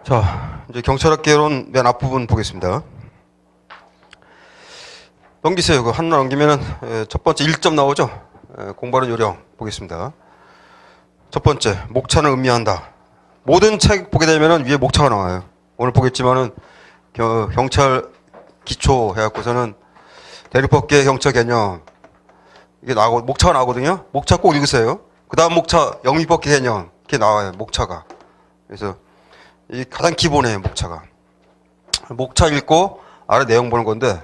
자, 이제 경찰학개론 맨 앞부분 보겠습니다. 넘기세요. 그 하나 넘기면은 첫 번째 1점 나오죠? 공부하는 요령 보겠습니다. 첫 번째, 목차는 음미한다. 모든 책 보게 되면은 위에 목차가 나와요. 오늘 보겠지만은 경찰 기초 해갖고서는 대륙법계 경찰 개념 이게 나오고 목차가 나오거든요. 목차 꼭 읽으세요. 그 다음 목차 영미법계 개념 이렇게 나와요. 목차가. 그래서 이 가장 기본이에요. 목차가. 목차 읽고 아래 내용 보는 건데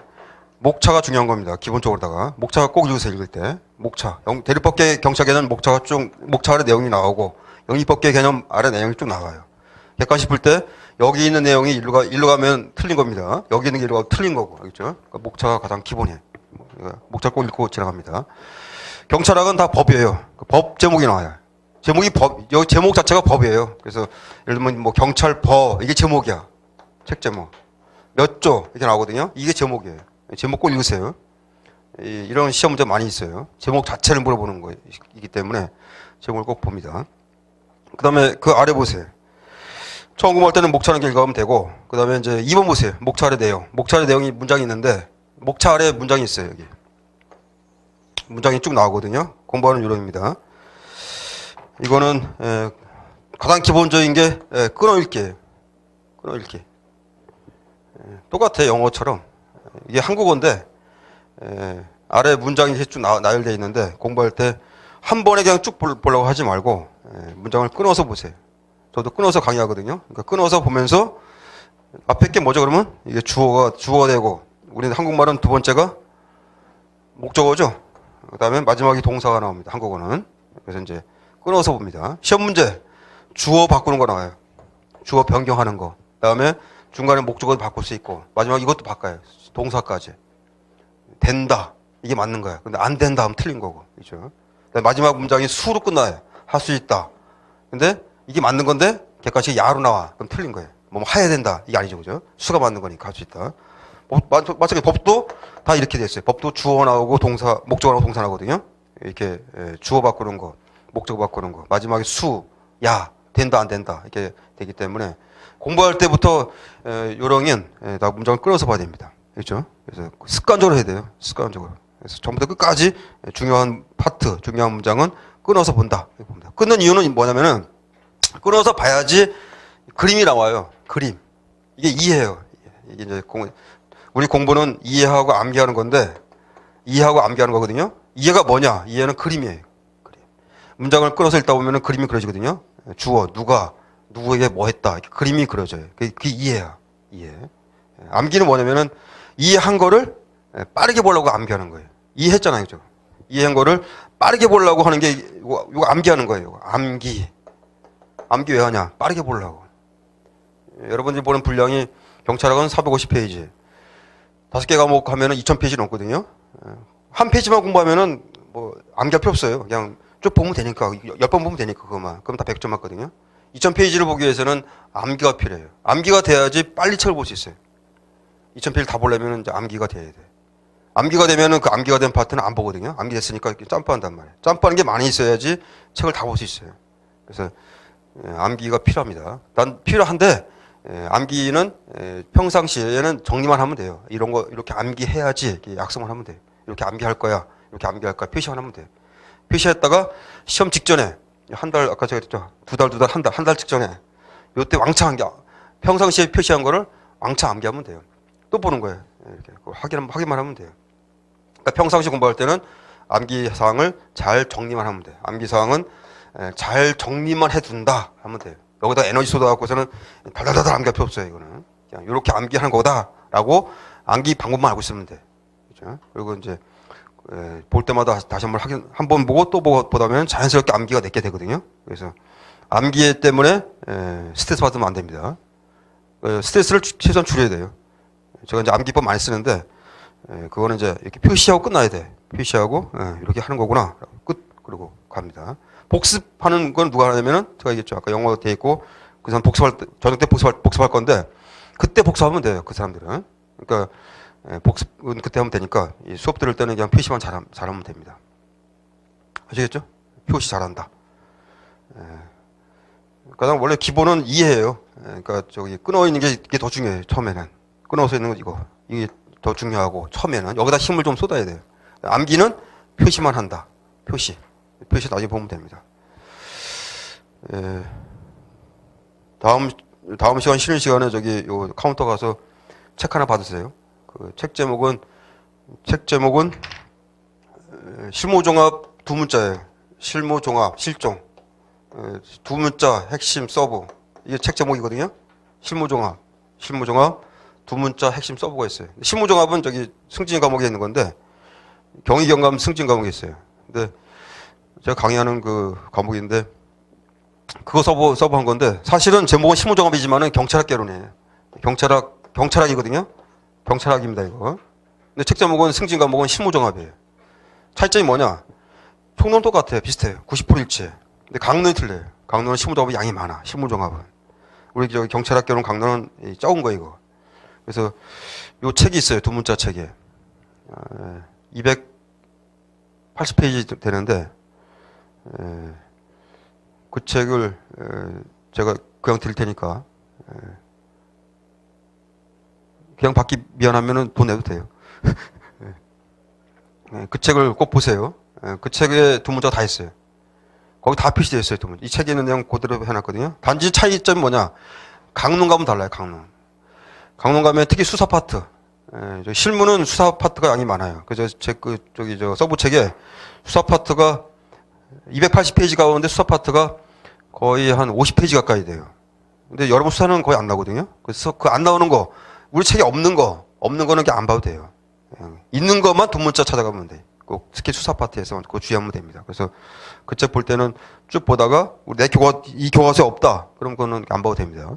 목차가 중요한 겁니다. 기본적으로다가 목차가 꼭 읽으세요. 읽을 때 목차 대륙법계 경찰 개념 목차가 쭉 목차 아래 내용이 나오고 영미법계 개념 아래 내용이 쭉 나와요. 객관식 풀 때 여기 있는 내용이 일로 가면 틀린 겁니다. 여기 있는 게 일로 가면 틀린 거고 알겠죠? 그러니까 목차가 가장 기본이에요. 목차 꼭 읽고 지나갑니다. 경찰학은 다 법이에요. 법 제목이 나와요. 제목이 여기 제목 자체가 법이에요. 그래서 예를 들면 뭐 경찰법 이게 제목이야. 책 제목 몇 조 이렇게 나오거든요. 이게 제목이에요. 제목 꼭 읽으세요. 이런 시험 문제 많이 있어요. 제목 자체를 물어보는 거이기 때문에 제목을 꼭 봅니다. 그 다음에 그 아래 보세요. 처음 공부할 때는 목차 하는 읽어가면 되고, 그 다음에 이제 2번 보세요. 목차 아래 내용. 목차 아래 내용이 문장이 있는데, 목차 아래 문장이 있어요, 여기. 문장이 쭉 나오거든요. 공부하는 요령입니다. 이거는, 가장 기본적인 게, 끊어읽기예요. 끊어읽기. 똑같아요, 영어처럼. 이게 한국어인데, 아래 문장이 쭉 나열되어 있는데, 공부할 때 한 번에 그냥 쭉 보려고 하지 말고, 문장을 끊어서 보세요. 저도 끊어서 강의하거든요. 그러니까 끊어서 보면서 앞에 게 뭐죠 그러면? 이게 주어가 되고 우리는 한국말은 두 번째가 목적어죠. 그 다음에 마지막에 동사가 나옵니다. 한국어는. 그래서 이제 끊어서 봅니다. 시험 문제 주어 바꾸는 거 나와요. 주어 변경하는 거. 그 다음에 중간에 목적어도 바꿀 수 있고 마지막 이것도 바꿔요. 동사까지. 된다. 이게 맞는 거야. 근데 안 된다 하면 틀린 거고. 그죠? 마지막 문장이 수로 끝나요. 할 수 있다. 근데 이게 맞는 건데 객관식이 야로 나와. 그럼 틀린 거예요. 뭐 해야 된다. 이게 아니죠. 그죠? 수가 맞는 거니까 할 수 있다. 마찬가지 법도 다 이렇게 돼 있어요. 법도 주어 나오고 동사, 목적어 나오고 동사 나오거든요. 이렇게 주어 바꾸는 거, 목적어 바꾸는 거. 마지막에 수, 야, 된다 안 된다. 이렇게 되기 때문에 공부할 때부터 요령은 다 문장을 끊어서 봐야 됩니다. 그렇죠? 그래서 습관적으로 해야 돼요. 습관적으로. 그래서 처음부터 끝까지 중요한 파트, 중요한 문장은 끊어서 본다. 끊는 이유는 뭐냐면은 끊어서 봐야지 그림이 나와요. 그림. 이게 이해예요. 이게 이제 우리 공부는 이해하고 암기하는 건데 이해하고 암기하는 거거든요. 이해가 뭐냐? 이해는 그림이에요. 그림. 문장을 끊어서 읽다 보면은 그림이 그려지거든요. 주어, 누구에게 뭐 했다. 이렇게 그림이 그려져요. 그게 이해야. 이해. 암기는 뭐냐면은 이해한 거를 빠르게 보려고 암기하는 거예요. 이해했잖아요. 그죠? 이해한 거를 빠르게 보려고 하는 게 이거 암기하는 거예요. 암기 왜 하냐? 빠르게 보려고. 여러분들이 보는 분량이 경찰학은 450페이지. 5개 과목 하면은 2000페이지 넘거든요. 한 페이지만 공부하면은 뭐 암기할 필요 없어요. 그냥 쭉 보면 되니까. 10번 보면 되니까 그거만. 그럼 다 100점 맞거든요. 2000페이지를 보기 위해서는 암기가 필요해요. 암기가 돼야지 빨리 책을 볼 수 있어요. 2000페이지를 다 보려면 이제 암기가 돼야 돼. 암기가 되면은 그 암기가 된 파트는 안 보거든요. 암기 됐으니까 이렇게 점프한단 말이에요. 점프하는 게 많이 있어야지 책을 다 볼 수 있어요. 그래서 암기가 필요합니다. 난 필요한데 암기는 평상시에는 정리만 하면 돼요. 이런 거 이렇게 암기해야지 이렇게 약속만 하면 돼요. 이렇게 암기할 거야. 이렇게 암기할 거야. 표시만 하면 돼요. 표시했다가 시험 직전에 한 달 아까 제가 했죠. 두 달, 한 달 직전에 요때 왕창 암기 평상시에 표시한 거를 왕창 암기하면 돼요. 또 보는 거예요. 이렇게 확인만 하면 돼요. 그러니까 평상시 공부할 때는 암기 사항을 잘 정리만 하면 돼요. 암기 사항은 잘 정리만 해둔다 하면 돼요. 여기다 에너지 쏟아갖고서는 달달달달 암기할 필요 없어요. 이거는 그냥 이렇게 암기하는 거다라고 암기 방법만 알고 있으면 돼. 그렇죠? 그리고 이제 볼 때마다 다시 한 번 보고 또 보다 보면 자연스럽게 암기가 내게 되거든요. 그래서 암기 때문에 스트레스 받으면 안 됩니다. 스트레스를 최소한 줄여야 돼요. 제가 이제 암기법 많이 쓰는데 그거는 이제 이렇게 표시하고 끝나야 돼. 표시하고 이렇게 하는 거구나. 끝. 그리고 갑니다. 복습하는 건 누가 하냐면은 제가 얘기했죠. 아까 영어 돼 있고 그 사람 저녁 때 복습할 건데 그때 복습하면 돼요. 그 사람들은. 그러니까 복습은 그때 하면 되니까 수업 들을 때는 그냥 표시만 잘하면 됩니다. 아시겠죠? 표시 잘한다. 가장 원래 기본은 이해예요. 그러니까 저기 끊어 있는 게 이게 더 중요해요. 처음에는 끊어서 있는 거 이게 더 중요하고 처음에는 여기다 힘을 좀 쏟아야 돼요. 암기는 표시만 한다. 표시 나중에 보면 됩니다. 다음 시간 쉬는 시간에 저기 요 카운터 가서 책 하나 받으세요. 그 책 제목은 실무종합 두 문자예요. 실무종합 실종 두 문자 핵심 서브 이게 책 제목이거든요. 실무종합 두 문자 핵심 서브가 있어요. 실무종합은 저기 승진 과목에 있는 건데 경위경감 승진 과목에 있어요. 근데 제가 강의하는 그 과목인데 그거 서브한 건데 사실은 제목은 실무종합이지만은 경찰학개론이에요. 경찰학이거든요. 경찰학입니다 이거. 근데 책 제목은 승진 과목은 실무종합이에요. 차이점이 뭐냐? 총론 똑같아요. 비슷해요. 90% 일치해. 근데 강론이 틀려요. 강론은 실무종합이 양이 많아. 실무종합은. 우리 저기 경찰학개론 강론은 적은 거 이거. 그래서 요 책이 있어요. 두 문자 책에 280페이지 되는데 그 책을 제가 그냥 드릴 테니까 그냥 받기 미안하면은 돈 내도 돼요. 그 책을 꼭 보세요. 그 책에 두 문자가 다 있어요. 거기 다 표시되어 있어요. 두 문자. 이 책에 있는 내용 그대로 해놨거든요. 단지 차이점이 뭐냐? 강론감은 달라요. 강론감의 특히 수사 파트. 실무는 수사 파트가 양이 많아요. 그래서 저기 서브 책에 수사 파트가 280페이지 가운데 수사 파트가 거의 한 50페이지 가까이 돼요. 근데 여러분 수사는 거의 안 나오거든요. 그래서 그 안 나오는 거, 우리 책에 없는 거는 안 봐도 돼요. 있는 것만 두 문자 찾아가면 돼. 꼭 특히 수사 파트에서 그거 주의하면 됩니다. 그래서 그 책 볼 때는 쭉 보다가 이 교과서에 없다. 그럼 그거는 안 봐도 됩니다.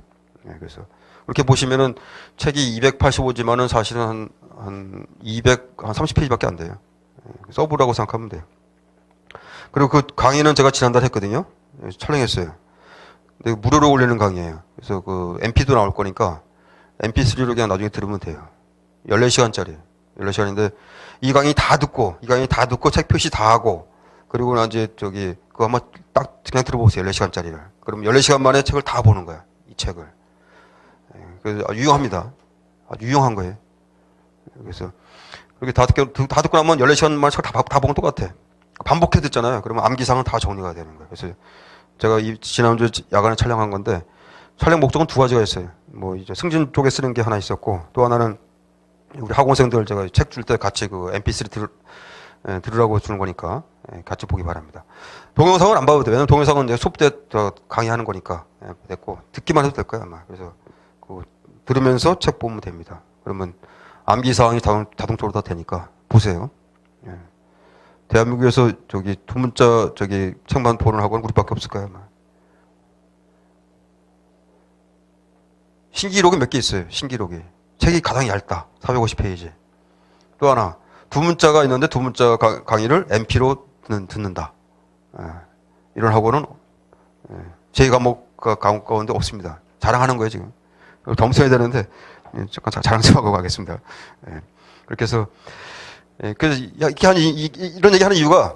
그래서 이렇게 보시면은 책이 285지만은 사실은 한 30페이지밖에 안 돼요. 서브라고 생각하면 돼요. 그리고 그 강의는 제가 지난달 했거든요. 촬영했어요. 근데 무료로 올리는 강의예요. 그래서 그 MP도 나올 거니까 MP3로 그냥 나중에 들으면 돼요. 14시간짜리. 14시간인데 이 강의 다 듣고 책 표시 다 하고 그리고 나 이제 저기 그거 한번 딱 그냥 들어보세요. 14시간짜리를. 그럼 14시간 만에 책을 다 보는 거야. 이 책을. 그래서 유용합니다. 아주 유용한 거예요. 그래서 그렇게 다 듣고 나면 14시간 만에 책을 다 보면 똑같아. 반복해 듣잖아요. 그러면 암기사항은 다 정리가 되는 거예요. 그래서 제가 지난주 야간에 촬영한 건데 촬영 목적은 두 가지가 있어요. 뭐 이제 승진 쪽에 쓰는 게 하나 있었고 또 하나는 우리 학원생들 제가 책 줄 때 같이 그 MP3 들으라고 주는 거니까 같이 보기 바랍니다. 동영상은 안 봐도 돼요. 왜냐면 동영상은 이제 수업 때 강의하는 거니까 됐고 듣기만 해도 될 거예요 아마. 그래서 그 들으면서 책 보면 됩니다. 그러면 암기 사항이 자동적으로 다 되니까 보세요. 대한민국에서 저기 두 문자 저기 책만 보는 학원 우리밖에 없을 거예요 아마. 신기록이 몇 개 있어요. 신기록이. 책이 가장 얇다. 450페이지. 또 하나 두 문자가 있는데 두 문자 강의를 MP로 듣는다. 이런 학원은 제 과목 가운데 없습니다. 자랑하는 거예요 지금. 겸손해야 되는데 잠깐 자랑 좀 하고 가겠습니다. 그렇게 해서 그래서 이런 얘기하는 이유가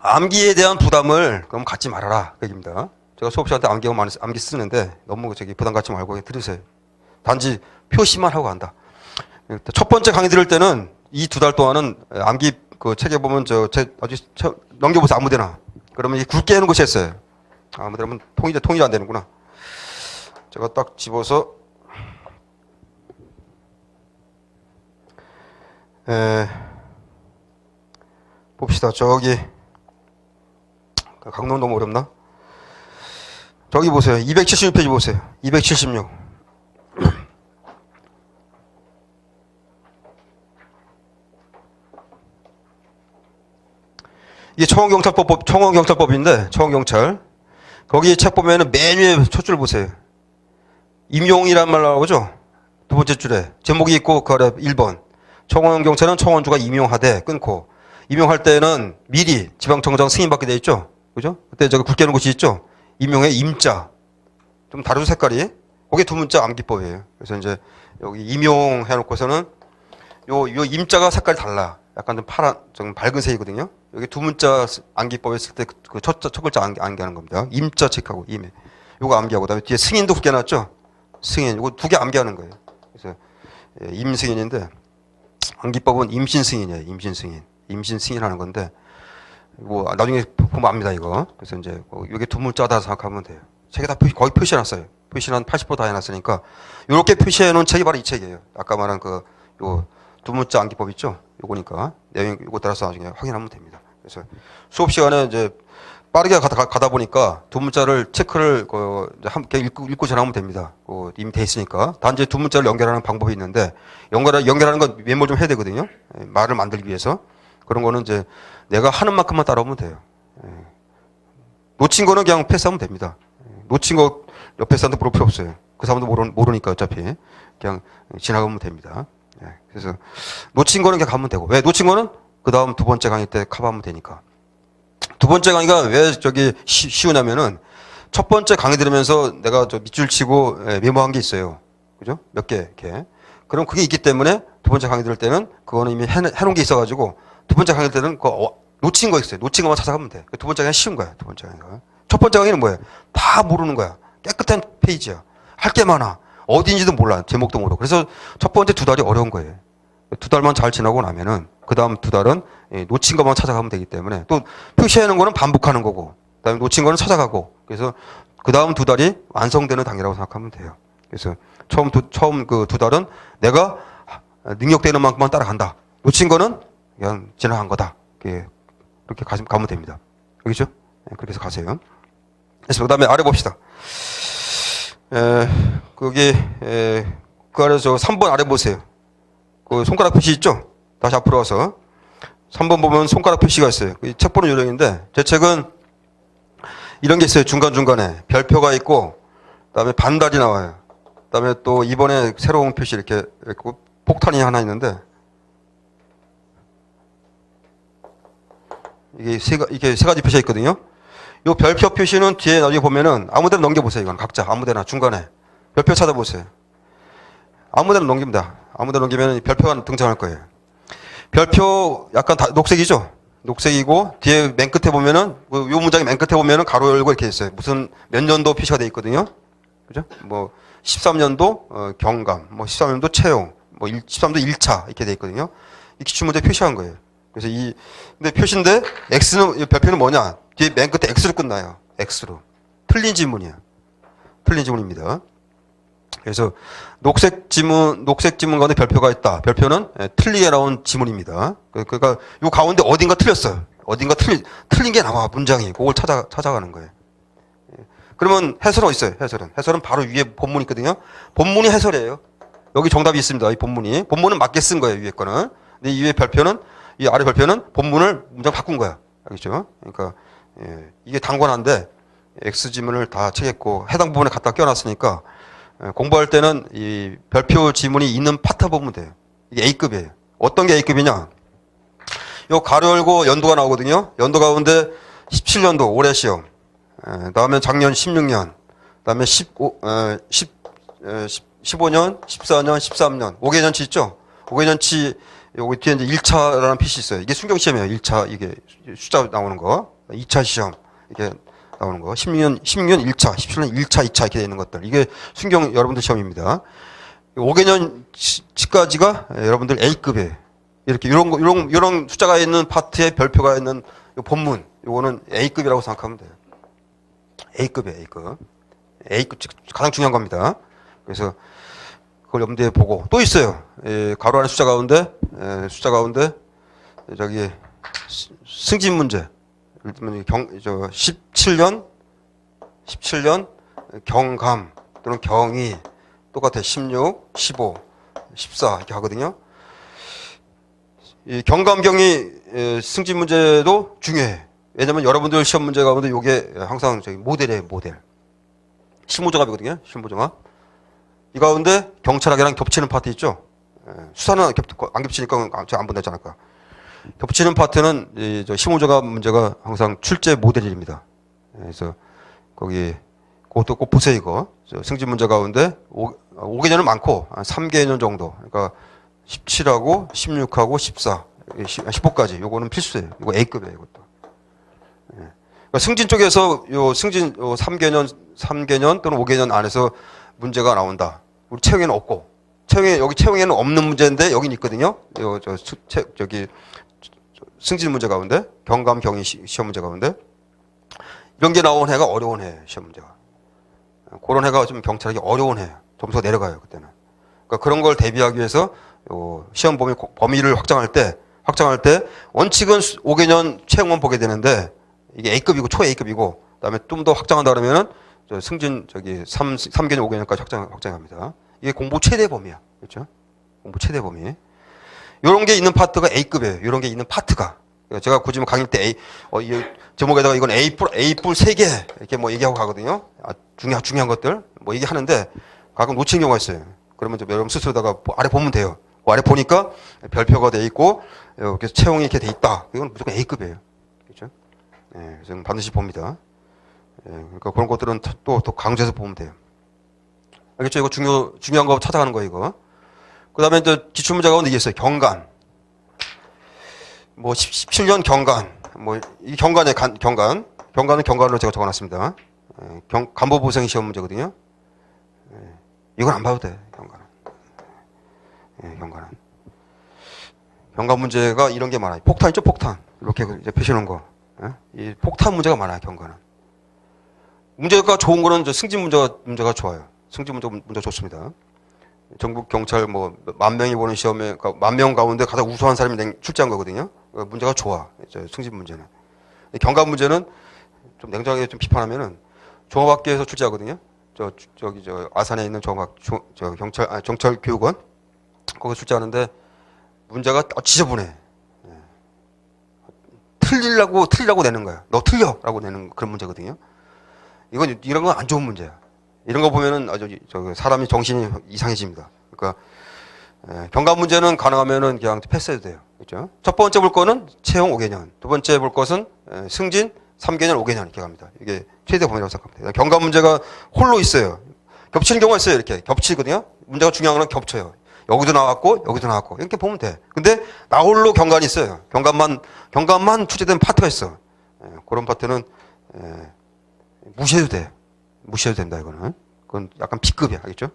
암기에 대한 부담을 그럼 갖지 말아라 그 얘기입니다. 제가 수업 시간에 암기 쓰는데 너무 부담 갖지 말고 들으세요. 단지 표시만 하고 간다. 첫 번째 강의 들을 때는 이 두 달 동안은 암기 그 책에 보면 넘겨보세요 아무데나. 그러면 굵게 하는 것이 있어요. 아무데나 하면 통일이 안 되는구나. 제가 딱 집어서 봅시다. 저기 강론 너무 어렵나? 저기 보세요. 276페이지 보세요. 276. 이게 청원경찰법인데 청원경찰 거기 책 보면은 맨 위에 첫 줄 보세요. 임용이란 말 나오죠? 두 번째 줄에 제목이 있고 그 아래 1번 청원경찰은 청원주가 임용하되 끊고 임용할 때는 미리 지방청장 승인받게 돼 있죠? 그죠? 그때 저기 굵게 하는 곳이 있죠? 임용의 임자. 좀 다르죠, 색깔이? 그게 두 문자 암기법이에요. 그래서 이제 여기 임용 해놓고서는 요 임자가 색깔이 달라. 약간 좀 좀 밝은 색이거든요. 여기 두 문자 암기법에 쓸 때 그 첫 글자 암기하는 겁니다. 임자 체크하고 임에. 요거 암기하고, 그다음에 뒤에 승인도 붙여놨죠? 승인. 요거 두 개 암기하는 거예요. 그래서 임승인인데, 암기법은 임신 승인이에요. 임신 승인. 임신 승인하는 건데, 뭐 나중에 보면 압니다, 이거. 그래서 이제 여기 두 문자다 생각하면 돼요. 책에 다 거의 표시해놨어요. 표시는 한 80% 다 해놨으니까, 요렇게 표시해놓은 책이 바로 이 책이에요. 아까 말한 요 두 문자 암기법 있죠? 요거니까. 내용, 요거 따라서 나중에 확인하면 됩니다. 그래서 수업 시간에 이제 빠르게 가다 보니까 두 문자를 체크를 함께 읽고 지나가면 됩니다. 이미 돼 있으니까. 단지 두 문자를 연결하는 방법이 있는데, 연결하는 건 메모를 좀 해야 되거든요. 말을 만들기 위해서. 그런 거는 이제 내가 하는 만큼만 따라오면 돼요. 놓친 거는 그냥 패스하면 됩니다. 놓친 거 옆에 사람도 물을 필요 없어요. 그 사람도 모르니까 어차피. 그냥 지나가면 됩니다. 그래서 놓친 거는 그냥 가면 되고. 왜 놓친 거는 그 다음 두 번째 강의 때 커버하면 되니까. 두 번째 강의가 왜 쉬우냐면은 첫 번째 강의 들으면서 내가 밑줄 치고 메모한 게 있어요. 그죠? 몇 개, 이렇게. 그럼 그게 있기 때문에 두 번째 강의 들을 때는 그거는 이미 해놓은 게 있어가지고 두 번째 강의 때는 놓친 거 있어요. 놓친 것만 찾아가면 돼. 두 번째 강의는 쉬운 거야. 두 번째 강의가. 첫 번째 강의는 뭐예요? 다 모르는 거야. 깨끗한 페이지야. 할 게 많아. 어디인지도 몰라. 제목도 모르고. 그래서 첫 번째 두 달이 어려운 거예요. 두 달만 잘 지나고 나면은 그 다음 두 달은 놓친 것만 찾아가면 되기 때문에 또 표시하는 거는 반복하는 거고 그다음에 놓친 거는 찾아가고 그래서 그 다음 두 달이 완성되는 단계라고 생각하면 돼요. 그래서 처음 그 두 달은 내가 능력되는 만큼만 따라간다. 놓친 거는 그냥 지나간 거다. 그렇게 가면 됩니다. 알겠죠? 그렇게 해서 가세요. 그래서 그 다음에 아래 봅시다. 그 아래 3번 아래 보세요. 그 손가락 표시 있죠? 다시 앞으로 와서 3번 보면 손가락 표시가 있어요. 책 보는 요령인데 제 책은 이런 게 있어요. 중간중간에 별표가 있고 그다음에 반달이 나와요. 그다음에 또 이번에 새로운 표시 이렇게 있고 폭탄이 하나 있는데 이게 세 가지 표시가 있거든요. 이 별표 표시는 뒤에 나중에 보면은 아무데나 넘겨보세요. 이건 각자 아무데나 중간에 별표 찾아보세요. 아무데나 넘깁니다. 아무데나 넘기면 별표가 등장할 거예요. 별표 약간 녹색이죠? 녹색이고 뒤에 맨 끝에 보면은 요 문장의 맨 끝에 보면은 가로 열고 이렇게 있어요. 무슨 몇 년도 표시가 돼 있거든요. 그죠? 뭐 13년도 경감, 뭐 13년도 채용, 뭐 13도 1차 이렇게 돼 있거든요. 이 기출문제 표시한 거예요. 그래서 근데 표시인데 X는 별표는 뭐냐? 뒤에 맨 끝에 X로 끝나요. X로. 틀린 지문이야. 틀린 지문입니다. 그래서 녹색 지문 가운데 별표가 있다. 별표는 틀리게 나온 지문입니다. 그러니까 요 가운데 어딘가 틀렸어요. 어딘가 틀린 게 나와 문장이. 그걸 찾아가는 거예요. 그러면 해설은 있어요. 해설은 바로 위에 본문이 있거든요. 본문이 해설이에요. 여기 정답이 있습니다. 이 본문은 맞게 쓴 거예요. 위에 거는. 근데 이 아래 별표는 본문을 문장 바꾼 거야. 알겠죠? 그러니까 이게 당관한데 X 지문을 다 책했고 해당 부분에 갖다 껴놨으니까. 공부할 때는 이 별표 지문이 있는 파트 보면 돼요. 이게 A급이에요. 어떤 게 A급이냐? 요 가로 열고 연도가 나오거든요. 연도 가운데 17년도 올해 시험. 다음에 작년 16년. 다음에 15년, 14년, 13년. 5개년치 있죠? 5개년치 여기 뒤에 이제 1차라는 표시 있어요. 이게 순경 시험이에요. 1차 이게 숫자 나오는 거. 2차 시험. 이게 나오는 거. 16년 1차, 17년 1차, 2차 이렇게 되어 있는 것들. 이게 순경 여러분들 시험입니다. 5개년치까지가 여러분들 A급이에요. 이렇게 이런 숫자가 있는 파트에 별표가 있는 본문. 요거는 A급이라고 생각하면 돼요. A급이에요, A급. A급 가장 중요한 겁니다. 그래서 그걸 염두에 보고 또 있어요. 가로 안에 숫자 가운데 저기 승진 문제. 예를 들면 17년 경감 또는 경이 똑같아. 16, 15, 14 이렇게 하거든요. 이 경감경이 승진 문제도 중요해. 왜냐면 여러분들 시험 문제 가운데 이게 항상 저기 모델이에요. 모델. 실무정합이거든요. 실무정합. 이 가운데 경찰학이랑 겹치는 파트 있죠. 수사는 안 겹치니까 안 본다지 않을까. 겹치는 파트는 이 실무정합 문제가 항상 출제 모델입니다. 그래서 거기 그것도 꼭 보세요. 이거 승진 문제 가운데 5개년은 많고 한 3개년 정도. 그러니까 17하고 16하고 14, 15까지. 요거는 필수예요. 이거 A급이에요. 이것도. 그러니까 승진 쪽에서 요 승진 요 3개년 또는 5개년 안에서 문제가 나온다. 우리 채용에는 없고, 여기 채용에는 없는 문제인데 여긴 있거든요. 저기 승진 문제 가운데, 경감 경위 시험 문제 가운데 이런 게 나온 해가 어려운 해 시험 문제가. 그런 해가 좀 경찰하기 어려운 해. 점수가 내려가요 그때는. 그러니까 그런 걸 대비하기 위해서 요 시험 범위를 확장할 때 원칙은 5개년 채용만 보게 되는데 이게 A급이고 초 A급이고 그다음에 좀 더 확장한다 그러면은 승진 3개년 5개년까지 확장합니다. 이게 공부 최대 범위야. 그렇죠? 공부 최대 범위. 요런 게 있는 파트가 A급이에요. 요런 게 있는 파트가. 제가 굳이 강의 때 이 제목에다가 이건 A뿔 3개 이렇게 뭐 얘기하고 가거든요. 중요한 것들 뭐 얘기하는데 가끔 놓치는 경우가 있어요. 그러면 여러분 스스로다가 아래 보면 돼요. 아래 보니까 별표가 돼 있고 이렇게 채용이 이렇게 돼 있다. 이건 무조건 A급이에요. 그렇죠? 예, 그래서 반드시 봅니다. 예, 그러니까 그런 것들은 또 강조해서 보면 돼요. 알겠죠? 이거 중요한 거 찾아가는 거 이거. 그 다음에 이제 기출문제 가운데 이게 있어요. 경관. 뭐 17년 경관. 뭐 이 경관의 경관은 경관으로 제가 적어놨습니다. 예, 간부보생 시험 문제거든요. 예, 이건 안 봐도 돼. 경관은. 예, 경관은. 경관 문제가 이런 게 많아요. 폭탄 있죠? 폭탄. 이렇게 이제 표시하는 거. 예? 이 폭탄 문제가 많아요. 경관은. 문제가 좋은 거는 승진 문제가 좋아요. 승진 문제 좋습니다. 전국 경찰 뭐 10,000명이 보는 시험에 10,000명 가운데 가장 우수한 사람이 출제한 거거든요. 문제가 좋아. 승진 문제는. 경관 문제는 좀 냉정하게 좀 비판하면은 종합학교에서 출제하거든요. 저기 아산에 있는 경찰 교육원 거기 출제하는데 문제가 지저분해. 틀리라고 내는 거야. 너 틀려라고 내는 그런 문제거든요. 이런 건 안 좋은 문제야. 이런 거 보면은 아주 사람이 정신이 이상해집니다. 그러니까 경관 문제는 가능하면은 그냥 패스해도 돼요. 그렇죠? 첫 번째 볼 거는 채용 5개년, 두 번째 볼 것은 승진 3개년, 5개년 이렇게 갑니다. 이게 최대 범위라고 생각합니다. 경관 문제가 홀로 있어요. 겹치는 경우가 있어요. 이렇게 겹치거든요. 문제가 중요한 건 겹쳐요. 여기도 나왔고 이렇게 보면 돼. 근데 나 홀로 경관이 있어요. 경관만 출제된 파트가 있어. 그런 파트는 무시해도 돼. 무시해도 된다 이거는. 그건 약간 B급이야. 알겠죠?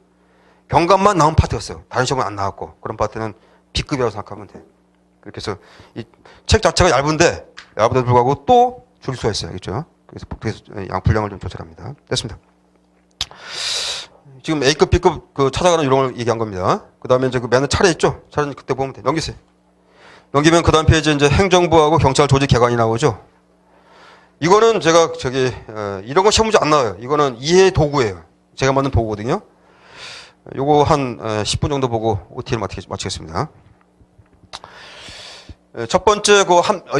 경관만 나온 파트였어요. 다른 시험은 안 나왔고 그런 파트는 B급이라고 생각하면 돼. 그렇게 해서 이 책 자체가 얇은데도 불구하고 또 줄 수가 있어요. 알겠죠? 그래서 분량을 좀 조절합니다. 됐습니다. 지금 A급, B급 찾아가는 이런 걸 얘기한 겁니다. 그 다음에 이제 맨날 차례 있죠? 차례는 그때 보면 돼. 넘기세요. 넘기면 그 다음 페이지에 이제 행정부하고 경찰 조직 개관이 나오죠. 이거는 제가 이런 거 시험 문제 안 나와요. 이거는 이해 도구예요. 제가 만든 도구거든요. 요거 한 10분 정도 보고 OT를 마치겠습니다. 첫 번째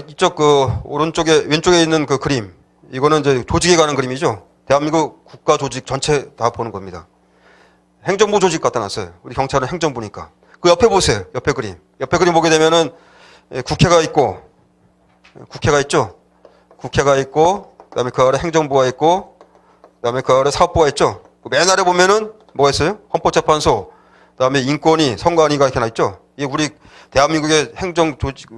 이쪽 오른쪽에 왼쪽에 있는 그 그림. 이거는 이제 조직에 관한 그림이죠. 대한민국 국가 조직 전체 다 보는 겁니다. 행정부 조직 갖다 놨어요. 우리 경찰은 행정부니까. 그 옆에 보세요. 옆에 그림. 옆에 그림 보게 되면은 국회가 있고, 국회가 있죠. 국회가 있고, 그 다음에 그 아래 행정부가 있고, 그 다음에 그 아래 사법부가 있죠. 맨 아래 보면은 뭐가 있어요? 헌법재판소, 그 다음에 인권위, 선관위가 이렇게 나있죠. 이게 우리 대한민국의 행정 조직,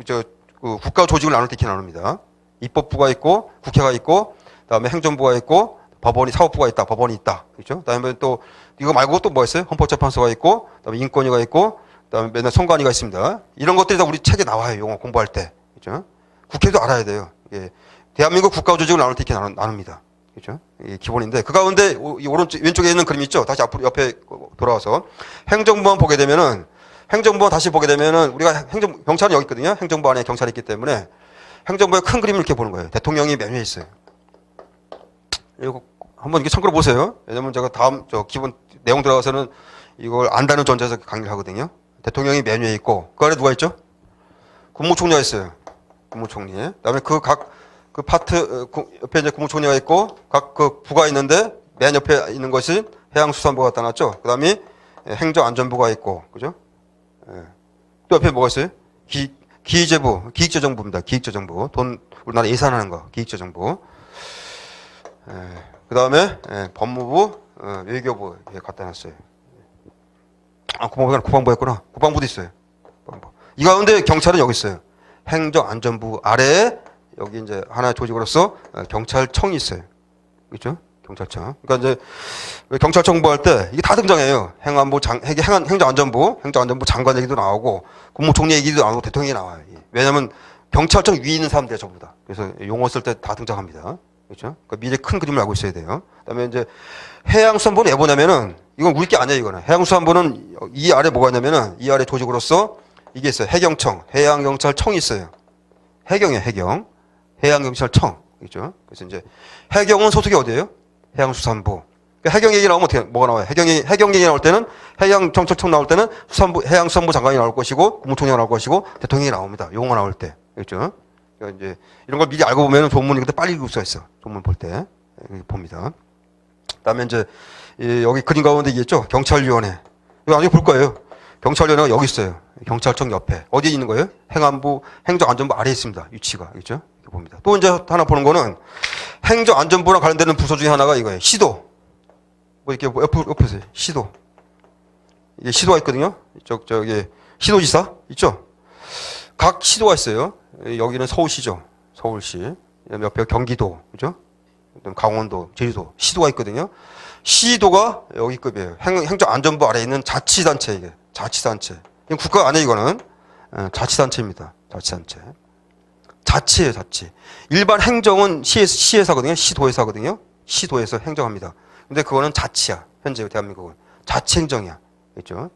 국가 조직을 나눌 때 이렇게 나눕니다. 입법부가 있고, 국회가 있고, 그 다음에 행정부가 있고, 사법부가 있다, 법원이 있다. 그렇죠? 그 다음에 또, 이거 말고 또 뭐 있어요? 헌법재판소가 있고, 그 다음에 인권위가 있고, 그 다음에 맨날 선관위가 있습니다. 이런 것들이 다 우리 책에 나와요. 용어 공부할 때. 그렇죠? 국회도 알아야 돼요. 이게 대한민국 국가 조직을 나눌 때 이렇게 나눕니다. 그렇죠? 이게 기본인데, 그 가운데 왼쪽에 있는 그림 있죠? 다시 앞으로 옆에 돌아와서 행정부만 보게 되면은, 다시 보게 되면은 우리가 경찰은 여기 있거든요. 행정부 안에 경찰이 있기 때문에 행정부의 큰 그림을 이렇게 보는 거예요. 대통령이 맨 위에 있어요. 이거 한번 이렇게 참고로 보세요. 왜냐면 제가 다음 기본 내용 들어가서는 이걸 안다는 전제에서 강의를 하거든요. 대통령이 맨 위에 있고 그 아래 누가 있죠? 국무총리가 있어요. 국무총리. 그다음에 그 파트 옆에 이제 국무총리가 있고 각 그 부가 있는데 맨 옆에 있는 것이 해양수산부가 갖다 놨죠. 그다음에 행정안전부가 있고 그죠? 또 옆에 뭐가 있어요? 기재부, 기획재정부입니다. 기획재정부. 우리나라 예산하는 거, 기획재정부. 그 다음에 법무부, 외교부 갖다 놨어요. 국방부였구나. 국방부도 있어요. 국방부. 이 가운데 경찰은 여기 있어요. 행정안전부 아래에 여기 이제 하나의 조직으로서 경찰청이 있어요. 그렇죠? 경찰청. 그러니까 이제 경찰청 공부할 때 이게 다 등장해요. 행정안전부 장관 얘기도 나오고 국무총리 얘기도 나오고 대통령이 나와요. 왜냐하면 경찰청 위에 있는 사람들 전부 다. 그래서 용어 쓸 때 다 등장합니다. 그렇죠? 그러니까 미래 큰 그림을 알고 있어야 돼요. 그다음에 이제 해양수산부는 왜 보냐면은 이건 우리 게 아니에요. 이거는 해양수산부는 이 아래 뭐가 있냐면은 이 아래 조직으로서 이게 있어요. 해경청, 해양경찰청이 있어요. 해경이에요. 해경, 해양경찰청. 그렇죠? 그래서 이제 해경은 소속이 어디예요? 해양수산부. 그러니까 해경 얘기 나오면 어떻게 뭐가 나와요? 해경 얘기 나올 때는 해양경찰청 나올 때는 해양수산부 장관이 나올 것이고 국무총리가 나올 것이고 대통령이 나옵니다. 용어 나올 때. 그렇죠? 그러니까 이제 이런 걸 미리 알고 보면 본문이거든 빨리 읽을 수가 있어. 본문 볼 때 봅니다. 그다음에 이제 여기 그림 가운데 이게 있죠. 경찰위원회. 이거 나중에 볼 거예요. 경찰위원회가 여기 있어요. 경찰청 옆에 어디에 있는 거예요? 행안부, 행정안전부 아래에 있습니다. 위치가 그렇죠? 이렇게 봅니다. 또 이제 하나 보는 거는 행정안전부랑 관련되는 부서 중에 하나가 이거예요. 시도. 뭐 이렇게 옆에서 시도. 이게 시도가 있거든요. 저기 시도지사 있죠. 각 시도가 있어요. 여기는 서울시죠. 서울시. 옆에 경기도, 그죠? 강원도, 제주도 시도가 있거든요. 시도가 여기 급이에요. 행정안전부 아래에 있는 자치단체 이게 자치단체. 국가 안에 이거는 자치단체입니다. 자치단체. 자치예요, 자치. 일반 행정은 시에서 하거든요. 시도에서 하거든요. 시도에서 행정합니다. 근데 그거는 자치야. 현재 대한민국은 자치행정이야. 그렇죠?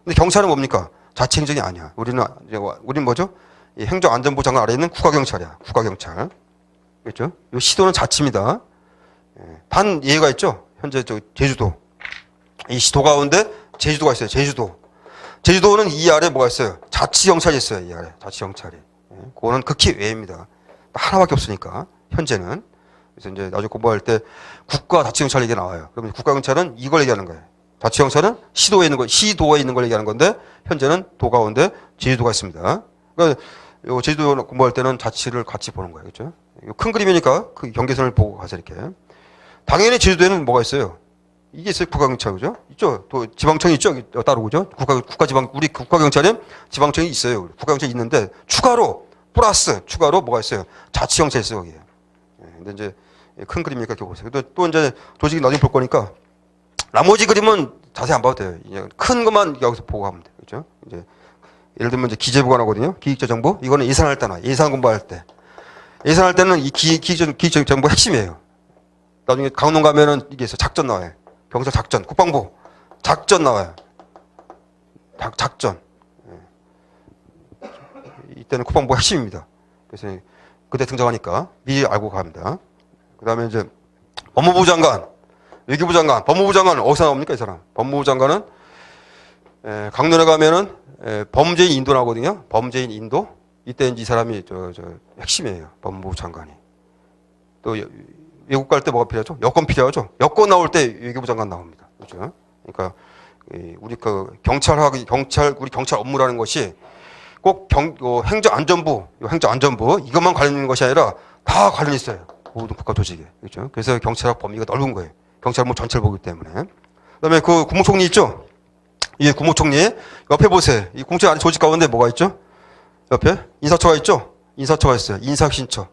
근데 경찰은 뭡니까? 자치행정이 아니야. 우리는 뭐죠? 이 행정안전부 장관 아래에 있는 국가경찰이야. 국가경찰. 그렇죠? 이 시도는 자치입니다. 단 예가 있죠? 현재 제주도. 이 시도 가운데 제주도가 있어요. 제주도. 제주도는 이 아래 뭐가 있어요? 자치경찰이 있어요. 이 아래. 자치경찰이. 그거는 극히 외입니다. 하나밖에 없으니까. 현재는. 그래서 이제 나중에 공부할 때 국가 자치경찰 얘기가 나와요. 그러면 국가경찰은 이걸 얘기하는 거예요. 자치경찰은 시도에 있는 걸 얘기하는 건데 현재는 도 가운데 제주도가 있습니다. 그러니까 요 제주도 공부할 때는 자치를 같이 보는 거예요. 그렇죠? 큰 그림이니까 그 경계선을 보고 가서 이렇게. 당연히 제주도에는 뭐가 있어요? 이게 있어요. 국가경찰, 그죠? 있죠? 또 지방청이 있죠? 따로, 그죠? 우리 국가경찰은 지방청이 있어요. 국가경찰이 있는데 추가로 뭐가 있어요? 자치경찰이 있어요, 거기에. 근데 이제 큰 그림이니까 이렇게 보세요. 또 이제 조직이 나중에 볼 거니까 나머지 그림은 자세히 안 봐도 돼요. 이제 큰 것만 여기서 보고 가면 돼요. 그죠? 이제 예를 들면 이제 기재부가 나오거든요. 기획재정부. 이거는 예산할 때나 예산 공부할 때. 예산할 때는 이 기획재정부 핵심이에요. 나중에 강릉 가면은 이게 있어. 작전 나와요. 경찰 작전, 국방부 작전 나와요. 작전. 이때는 국방부 핵심입니다. 그래서 그때 등장하니까 미리 알고 갑니다. 그 다음에 이제 법무부 장관, 외교부 장관, 법무부 장관은 어디서 나옵니까, 이 사람? 법무부 장관은 강릉에 가면은 범죄인 인도 나오거든요. 범죄인 인도. 이때 이제 이 사람이 핵심이에요. 법무부 장관이. 또 외국 갈 때 뭐가 필요하죠? 여권 필요하죠? 여권 나올 때 외교부 장관 나옵니다. 그렇죠? 그러니까 우리 우리 경찰 업무라는 것이 꼭 행정안전부 이것만 관련 있는 것이 아니라 다 관련 있어요. 모든 국가 조직에. 그렇죠? 그래서 경찰학 범위가 넓은 거예요. 경찰 업무 전체를 보기 때문에. 그다음에 그 국무총리 있죠? 이 국무총리 옆에 보세요. 이 국무총리 안에 조직 가운데 뭐가 있죠? 옆에 인사처가 있죠? 인사처가 있어요. 인사혁신처.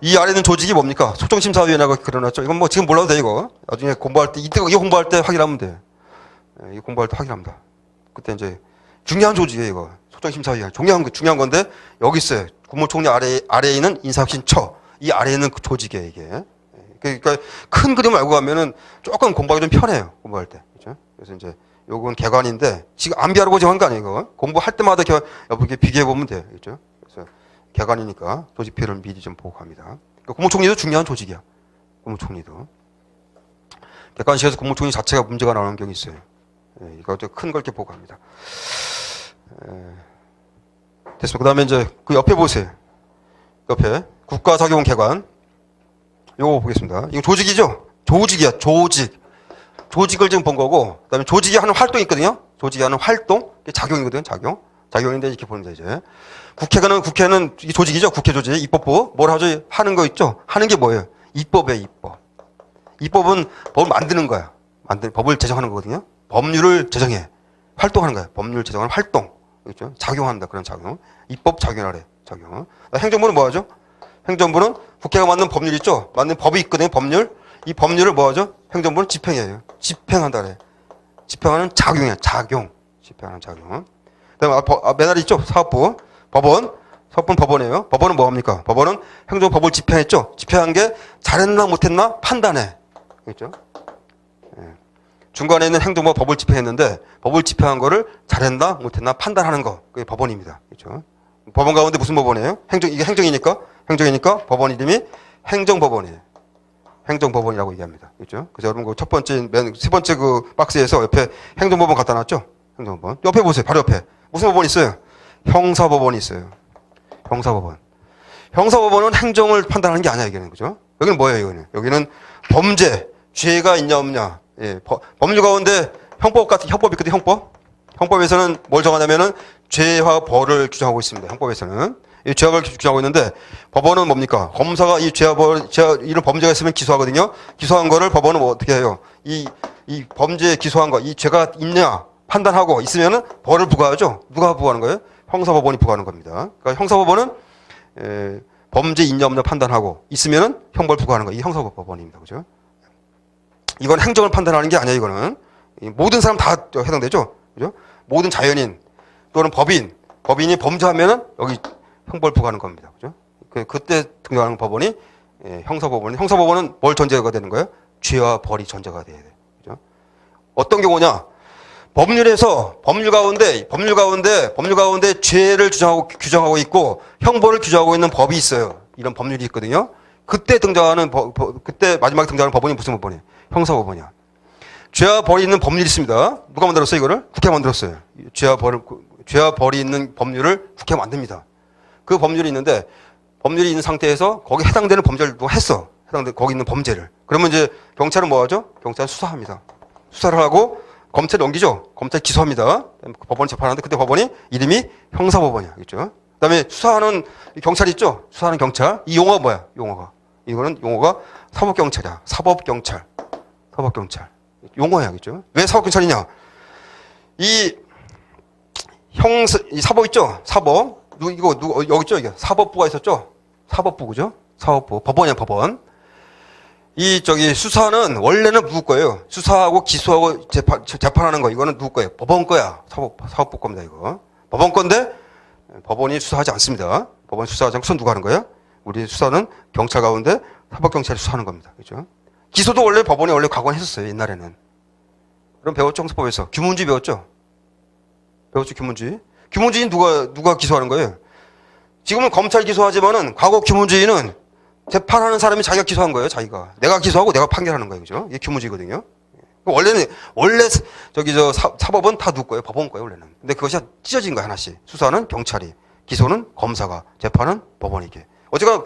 이 아래는 조직이 뭡니까? 소정심사위원회가 그려놨죠. 이건 뭐 지금 몰라도 돼, 이거. 나중에 공부할 때, 이거 공부할 때 확인하면 돼. 이거 공부할 때 확인합니다. 그때 이제 중요한 조직이에요, 이거. 소정심사위원회. 중요한 건데, 여기 있어요. 국무총리 아래에 있는 인사혁신처. 이 아래에 있는 그 조직이에요, 이게. 그러니까 큰 그림을 알고 가면은 조금 공부하기 좀 편해요, 공부할 때. 그죠? 그래서 이제 요건 개관인데, 지금 안 비하라고 정한 거 아니에요, 이거. 공부할 때마다 이렇게 비교해보면 돼요. 그죠? 그래서 개관이니까 조직표를 미리 좀 보고 갑니다. 그러니까 국무총리도 중요한 조직이야. 국무총리도. 객관식에서 국무총리 자체가 문제가 나오는 경우가 있어요. 이거 큰 걸 이렇게 보고 갑니다. 됐습니다. 그 다음에 이제 그 옆에 보세요. 옆에 국가자격원 개관. 요거 보겠습니다. 이거 조직이죠? 조직이야, 조직. 조직을 지금 본 거고, 그 다음에 조직이 하는 활동이 있거든요? 조직이 하는 활동? 작용이거든요, 작용. 작용인데 이렇게 보는 거 이제. 국회는 이 조직이죠? 국회 조직. 입법부. 뭘 하죠? 하는 거 있죠? 하는 게 뭐예요? 입법이에요, 입법. 입법은 법을 만드는 거야. 법을 제정하는 거거든요? 법률을 제정해. 활동하는 거야. 법률 제정하는 활동. 그렇죠? 작용한다. 그런 작용. 입법 작용하래. 작용. 행정부는 뭐 하죠? 행정부는 국회가 만든 법률 있죠? 만든 법이 있거든요, 법률. 이 법률을 뭐 하죠? 행정부는 집행해요. 집행한다 그래. 집행하는 작용이야, 작용. 집행하는 작용. 그 다음에 맨 아래 있죠? 사법부, 법원. 사법부는 법원이에요. 법원은 뭐 합니까? 법원은 행정법을 집행했죠? 집행한 게 잘했나 못했나 판단해. 그렇죠? 중간에 있는 행정부가 법을 집행했는데 법을 집행한 거를 잘했나 못했나 판단하는 거. 그게 법원입니다. 그렇죠? 법원 가운데 무슨 법원이에요? 이게 행정이니까 법원 이름이 행정법원이에요. 행정법원이라고 얘기합니다. 그렇죠? 그래서 여러분 그 첫 번째, 세 번째 그 박스에서 옆에 행정법원 갖다 놨죠? 행정법원. 옆에 보세요. 바로 옆에. 무슨 법원이 있어요? 형사법원이 있어요. 형사법원. 형사법원은 행정을 판단하는 게 아니야, 여기는. 그죠? 여기는 뭐예요, 여기는? 여기는 범죄, 죄가 있냐, 없냐. 예, 법률 가운데 형법이 있거든요, 형법. 형법에서는 뭘 정하냐면은 죄와 벌을 규정하고 있습니다. 형법에서는. 이 죄와 벌을 규정하고 있는데 법원은 뭡니까? 검사가 이 이런 범죄가 있으면 기소하거든요. 기소한 거를 법원은 뭐 어떻게 해요? 이 범죄에 기소한 거, 이 죄가 있냐 판단하고 있으면은 벌을 부과하죠. 누가 부과하는 거예요? 형사법원이 부과하는 겁니다. 그러니까 형사법원은 범죄 있냐 없냐 판단하고 있으면은 형벌 부과하는 거. 이 형사법원입니다. 그죠? 이건 행정을 판단하는 게 아니야, 이거는. 모든 사람 다 해당되죠? 그죠? 모든 자연인 또는 법인이 범죄하면은 여기 형벌 부과하는 겁니다. 그죠? 그때 등장하는 법원이 형사법원은 뭘 전제가 되는 거예요? 죄와 벌이 전제가 돼야 돼. 그죠? 어떤 경우냐? 법률 가운데 죄를 규정하고 있고 형벌을 규정하고 있는 법이 있어요. 이런 법률이 있거든요. 그때 마지막에 등장하는 법원이 무슨 법원이에요? 형사법원이야. 죄와 벌이 있는 법률이 있습니다. 누가 만들었어요, 이거를? 국회가 만들었어요. 죄와 벌이 있는 법률을 국회가 만듭니다. 그 법률이 있는데, 법률이 있는 상태에서 거기에 해당되는 범죄를 누가 했어. 거기 있는 범죄를. 그러면 이제 경찰은 뭐 하죠? 경찰은 수사합니다. 수사를 하고 검찰에 넘기죠. 검찰이 기소합니다. 법원이 재판하는데 그때 법원이 이름이 형사법원이야. 그죠? 그 다음에 수사하는 경찰 있죠? 수사하는 경찰. 이 용어가 뭐야? 이거는 용어가 사법경찰이야. 사법경찰. 용어야. 그죠? 왜 사법경찰이냐? 이 사법 있죠? 사법. 여기 있죠? 이게. 사법부가 있었죠? 사법부, 그죠? 사법부. 법원이야, 법원. 수사는 원래는 누구 거예요? 수사하고 기소하고 재판하는 거. 이거는 누구 거예요? 법원 거야. 사법부 겁니다, 이거. 법원 건데, 법원이 수사하지 않습니다. 법원이 수사하지 않고 누가 하는 거예요? 우리 수사는 경찰 가운데 사법경찰이 수사하는 겁니다. 그죠? 기소도 원래 법원이 과거에 했었어요, 옛날에는. 그럼 배웠죠, 형사법에서. 규문주의 배웠죠? 규문주의. 규문주의는 누가 기소하는 거예요? 지금은 검찰 기소하지만은 과거 규문주의는 재판하는 사람이 자기가 기소한 거예요, 자기가. 내가 기소하고 내가 판결하는 거예요, 그죠? 이게 규문주의거든요. 사법은 다 누구 거예요? 법원 거예요, 원래는. 근데 그것이 찢어진 거야, 하나씩. 수사는 경찰이, 기소는 검사가, 재판은 법원이 이게. 어쨌거나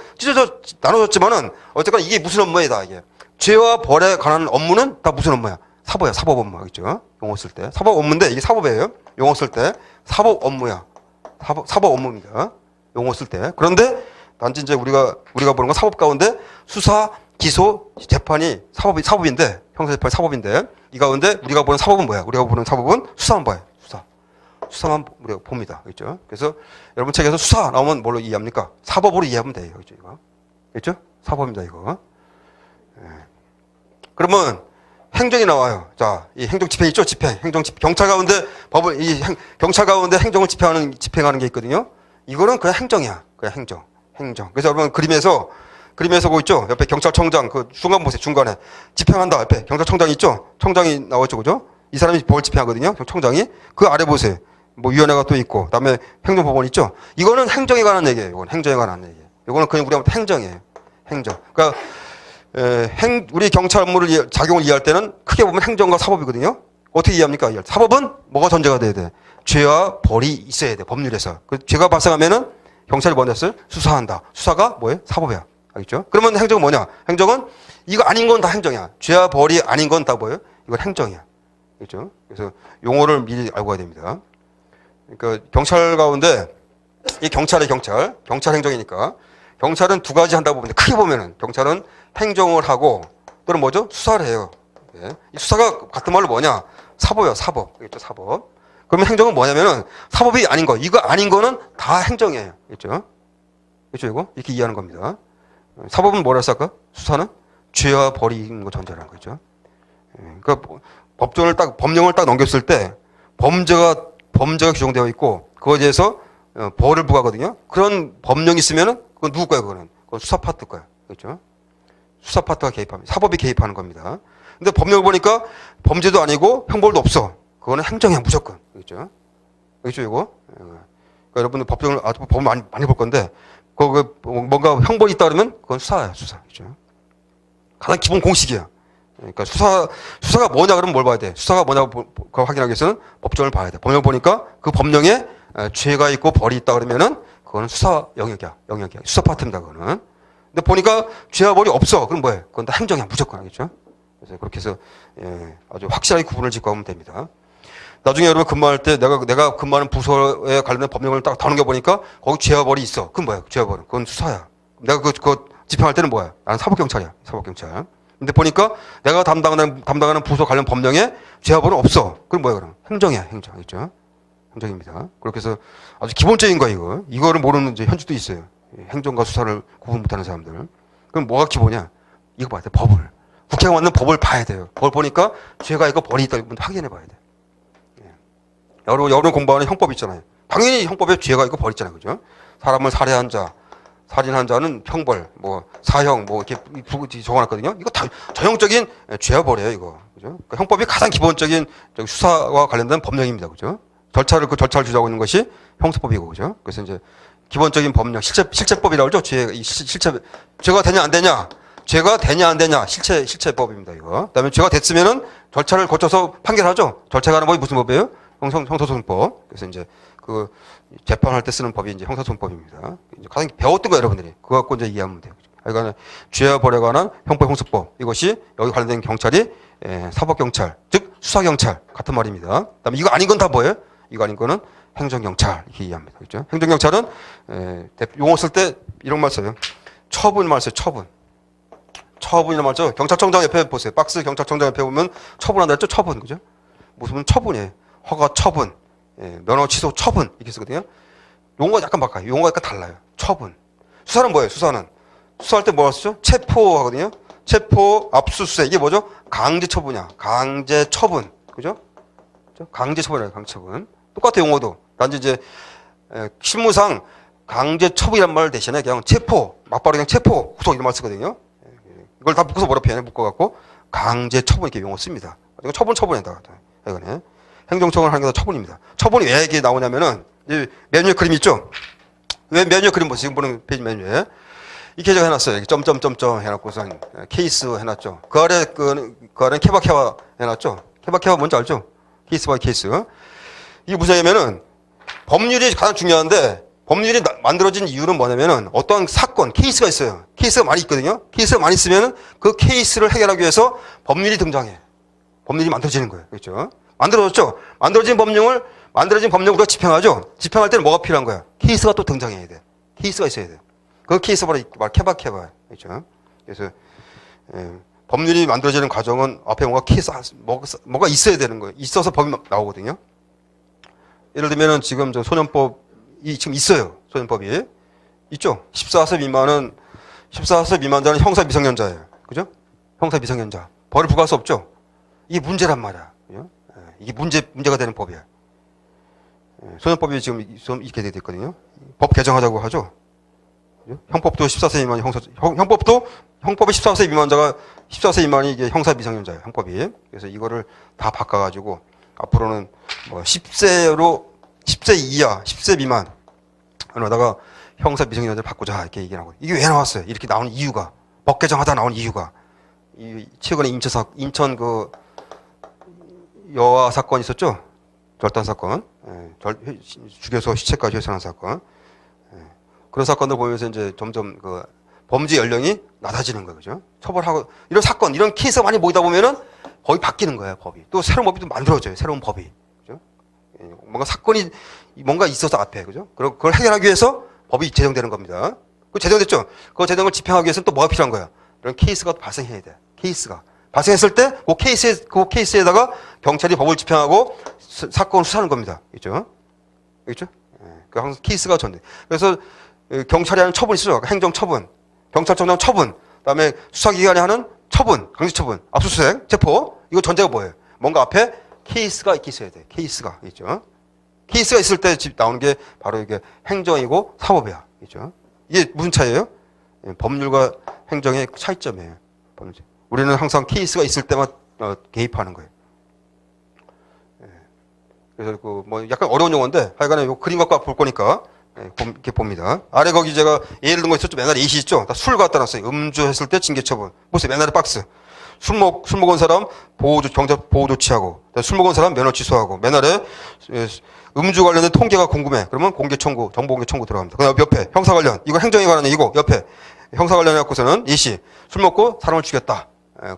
나눠졌지만은, 어쨌거나 이게 무슨 업무야, 다 이게. 죄와 벌에 관한 업무는 다 무슨 업무야? 사법 업무, 그죠? 용어 쓸 때. 사법 업무인데, 이게 사법이에요. 용어 쓸 때. 사법 업무야. 사법 업무입니다. 용어 쓸 때. 그런데, 단지 이제 우리가 보는 건 사법 가운데 수사, 기소, 재판이 사법인데, 형사재판이 사법인데, 이 가운데 우리가 보는 사법은 뭐야? 우리가 보는 사법은 수사만 봐요. 수사만 우리가 봅니다. 그렇죠? 그래서 여러분 책에서 수사 나오면 뭘로 이해합니까? 사법으로 이해하면 돼요. 그렇죠? 이거. 그렇죠? 사법입니다, 이거. 그러면 행정이 나와요. 자, 이 행정 집행 있죠? 집행. 경찰 가운데 경찰 가운데 행정을 집행하는 게 있거든요. 이거는 그냥 행정이야. 그냥 행정. 그래서 여러분 그림에서 그거 있죠? 옆에 경찰청장, 중간 보세요, 중간에. 집행한다, 옆에. 경찰청장 있죠? 청장이 나왔죠, 그죠? 이 사람이 법을 집행하거든요, 청장이. 그 아래 보세요. 위원회가 또 있고, 다음에 행정법원 있죠? 이거는 행정에 관한 얘기예요, 이건. 행정에 관한 얘기예요. 이거는 그냥 우리가 행정이에요. 행정. 그러니까, 우리 경찰 업무를 작용을 이해할 때는 크게 보면 행정과 사법이거든요? 어떻게 이해합니까? 사법은 뭐가 전제가 돼야 돼? 죄와 벌이 있어야 돼, 법률에서. 죄가 발생하면은 경찰이 먼저 했어요? 수사한다. 수사가 뭐예요? 사법이야. 알겠죠? 그러면 행정은 뭐냐? 행정은 이거 아닌 건 다 행정이야. 죄와 벌이 아닌 건 다 뭐예요? 이건 행정이야. 알겠죠? 그래서 용어를 미리 알고 가야 됩니다. 그러니까 경찰 가운데 이 경찰 행정이니까 경찰은 두 가지 한다고 보는데 크게 보면은 경찰은 행정을 하고 또는 뭐죠? 수사를 해요. 이 수사가 같은 말로 뭐냐? 사법이야, 사법. 알겠죠? 사법. 그러면 행정은 뭐냐면은 사법이 아닌 거. 이거 아닌 거는 다 행정이에요. 그렇죠? 그렇죠, 이거? 이렇게 이해하는 겁니다. 사법은 뭐라 했을까? 수사는 죄와 벌이 있는 거 전제라는 거죠. 그러니까 법령을 딱 넘겼을 때 범죄가 규정되어 있고 그거에 대해서 벌을 부과하거든요. 그런 법령이 있으면은 그건 누구 거예요, 그거는? 그건 수사 파트 거예요. 그렇죠? 수사 파트가 개입합니다. 사법이 개입하는 겁니다. 근데 법령을 보니까 범죄도 아니고 형벌도 없어. 그거는 행정이야, 무조건. 그렇죠? 그렇죠, 이거? 그러니까 여러분들 법을 많이 볼 건데, 뭔가 형벌이 있다 그러면 그건 수사야, 수사. 그렇죠? 가장 기본 공식이야. 그러니까 수사가 뭐냐 그러면 뭘 봐야 돼? 수사가 뭐냐고 확인하기 위해서는 법정을 봐야 돼. 법령을 보니까 그 법령에 죄가 있고 벌이 있다 그러면은 그거는 수사 영역이야. 수사 파트입니다, 그거는. 근데 보니까 죄와 벌이 없어. 그럼 뭐해? 그건 다 행정이야, 무조건. 알겠죠? 그래서 그렇게 해서 아주 확실하게 구분을 짓고 하면 됩니다. 나중에 여러분 근무할 때 내가 근무하는 부서에 관련된 법령을 딱 다 넘겨보니까 거기 죄와 벌이 있어. 그건 뭐야? 죄와 벌은. 그건 수사야. 내가 그거 집행할 때는 뭐야? 나는 사법경찰이야. 사법경찰. 근데 보니까 내가 담당하는 부서 관련 법령에 죄와 벌은 없어. 그럼 뭐야, 그럼? 행정이야, 행정. 알겠죠? 행정입니다. 그렇게 해서 아주 기본적인 거야, 이거. 이거를 모르는 이제 현주도 있어요. 행정과 수사를 구분 못하는 사람들. 그럼 뭐가 기본이야? 이거 봐야 돼, 법을. 국회가 만든 법을 봐야 돼요. 법을 보니까 죄가 있고 벌이 있다, 이건 확인해 봐야 돼. 여러분 공부하는 형법 있잖아요. 당연히 형법에 죄가 있고 벌이 있잖아요. 그죠? 사람을 살해한 자, 살인한 자는 형벌, 사형, 이렇게 적어놨거든요. 이거 다 전형적인 죄와 벌이에요, 이거. 그죠? 그러니까 형법이 가장 기본적인 수사와 관련된 법령입니다. 그죠? 절차를 주장하고 있는 것이 형사법이고, 그죠? 그래서 이제 기본적인 법령, 실체법이라고 그러죠? 죄가 되냐, 안 되냐? 죄가 되냐, 안 되냐? 실체법입니다, 이거. 그 다음에 죄가 됐으면은 절차를 거쳐서 판결하죠? 절차가 하는 법이 무슨 법이에요? 형사소송법. 그래서 이제 재판할 때 쓰는 법이 이제 형사소송법입니다. 이제 가장 배웠던 거 여러분들이. 그거 갖고 이제 이해하면 돼요. 그러니까 죄와 벌에 관한 형법 형사법. 이것이 여기 관련된 경찰이 사법경찰, 즉 수사경찰 같은 말입니다. 그다음에 이거 아닌 건 다 뭐예요? 이거 아닌 거는 행정경찰 이렇게 이해합니다. 그렇죠? 행정경찰은 용어 쓸 때 이런 말 써요. 처분 말 써요. 처분이란 말 써. 경찰청장 옆에 보세요. 박스 경찰청장 옆에 보면 처분한다 했죠? 처분. 그죠? 무슨 처분이에요. 허가 처분, 면허 취소 처분 이렇게 쓰거든요. 용어가 약간 바꿔요. 용어가 약간 달라요. 처분. 수사는 뭐예요? 수사할 때 뭐라 쓰죠? 체포하거든요. 체포, 압수수색 이게 뭐죠? 강제 처분이야. 강제 처분, 그죠? 강제 처분이에요. 강제 처분. 똑같아 용어도. 단지 이제 실무상 강제 처분이란 말 대신에 그냥 체포, 막바로 그냥 체포, 구속 이런 말 쓰거든요. 이걸 다 묶어서 뭐라 표현해? 묶어갖고 강제 처분 이렇게 용어 씁니다. 이거 처분이다. 이거네. 행정처분을 하는 게 다 처분입니다. 처분이 왜 이게 나오냐면은, 메뉴 그림 있죠? 왜 메뉴 그림 보세요? 지금 보는 페이지 메뉴에. 이렇게 제가 해놨어요. 이렇게 점점점점 해놨고서 케이스 해놨죠. 그 아래 케바케바 해놨죠? 케바케바 뭔지 알죠? 케이스 바이 케이스. 이게 무슨 얘기냐면은, 법률이 가장 중요한데, 법률이 만들어진 이유는 뭐냐면은, 어떤 사건, 케이스가 있어요. 케이스가 많이 있거든요? 케이스가 많이 있으면은, 그 케이스를 해결하기 위해서 법률이 등장해. 법률이 만들어지는 거예요. 그렇죠? 만들어졌죠? 만들어진 법령을 우리가 집행하죠? 집행할 때는 뭐가 필요한 거야? 케이스가 또 등장해야 돼. 케이스가 있어야 돼. 그 케이스 바로 케바케바. 그렇죠? 그래서, 법률이 만들어지는 과정은 앞에 뭐가 있어야 되는 거예요. 있어서 법이 나오거든요. 예를 들면은 지금 소년법이 지금 있어요. 소년법이. 있죠? 14세 미만자는 형사 미성년자예요. 그죠? 형사 미성년자. 벌을 부과할 수 없죠? 이게 문제란 말이야. 그죠? 이게 문제가 되는 법이야. 소년법이 지금 이렇게 되어 있거든요. 법 개정하자고 하죠. 그죠? 형법도 14세 미만이 형법이 14세 미만이 이게 형사 미성년자예요. 형법이. 그래서 이거를 다 바꿔가지고 앞으로는 10세 이하, 10세 미만 하다가 형사 미성년자를 바꾸자 이렇게 얘기를 하고. 이게 왜 나왔어요? 이렇게 나오는 이유가. 법 개정하다 나온 이유가. 최근에 인천 여아 사건 있었죠? 절단 사건. 죽여서 시체까지 회수하는 사건. 그런 사건들 보면서 이제 점점 범죄 연령이 낮아지는 거예요. 그죠? 처벌하고, 이런 사건, 이런 케이스가 많이 모이다 보면은 법이 바뀌는 거예요, 법이. 또 새로운 법이 또 만들어져요, 새로운 법이. 그죠? 뭔가 사건이 뭔가 있어서 앞에, 그죠? 그걸 해결하기 위해서 법이 제정되는 겁니다. 그 제정됐죠? 그 제정을 집행하기 위해서는 또 뭐가 필요한 거야? 이런 케이스가 발생해야 돼. 케이스가. 발생했을 때, 그 케이스에다가 경찰이 법을 집행하고 사건을 수사하는 겁니다. 있죠? 있죠? 항상 케이스가 전돼. 그래서 경찰이 하는 처분이 있어요. 행정처분. 경찰청장 처분, 그다음에 수사기관이 하는 처분, 강제처분, 압수수색, 체포. 이거 전제가 뭐예요? 뭔가 앞에 케이스가 있어야 돼. 케이스가 있죠. 케이스가 있을 때 집 나오는 게 바로 이게 행정이고 사법이야. 있죠. 이게 무슨 차이예요? 법률과 행정의 차이점이에요. 우리는 항상 케이스가 있을 때만 개입하는 거예요. 그래서 그 뭐 약간 어려운 용어인데 하여간에 요 그림 갖고 볼 거니까 이렇게 봅니다. 아래 거기 제가 예를 든 거 있었죠. 맨날에 예시 있죠. 다 술 갖다 놨어요. 음주했을 때 징계 처분. 보세요. 맨날에 박스. 술 먹은 사람 경찰 보호 조치하고, 술 먹은 사람 면허 취소하고, 맨날에 음주 관련된 통계가 궁금해. 그러면 공개 청구, 정보 공개 청구 들어갑니다. 그다음 옆에 형사 관련, 이거 행정에 관한 얘기고, 옆에 형사 관련해 갖고서는 예시, 술 먹고 사람을 죽였다.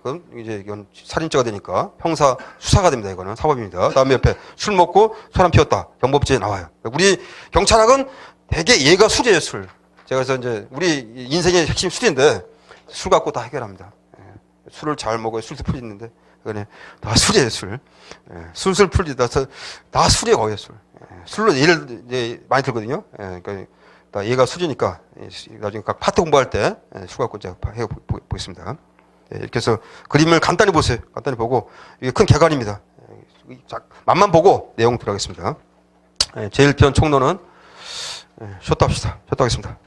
그럼 이제 이건 살인죄가 되니까 형사 수사가 됩니다. 이거는 사법입니다. 다음에 옆에 술 먹고 사람 피웠다. 경범죄에 나와요. 우리 경찰학은 대개 얘가 술이에요, 술. 제가 그래서 이제 우리 인생의 핵심 술인데 술 갖고 다 해결합니다. 술을 잘 먹어야 술도 풀리는데 그거는 다 술이에요, 술. 술술 풀리다 다 술이에요, 거의 술. 술로 예를 이제 많이 들거든요. 그러니까 다 얘가 술이니까 나중에 각 파트 공부할 때 술 갖고 제가 해 보겠습니다. 이렇게 해서 그림을 간단히 보세요. 간단히 보고 이게 큰 개관입니다. 맛만 보고 내용 들어가겠습니다. 제1편 총론은 쉬었다 합시다. 쉬었다 하겠습니다.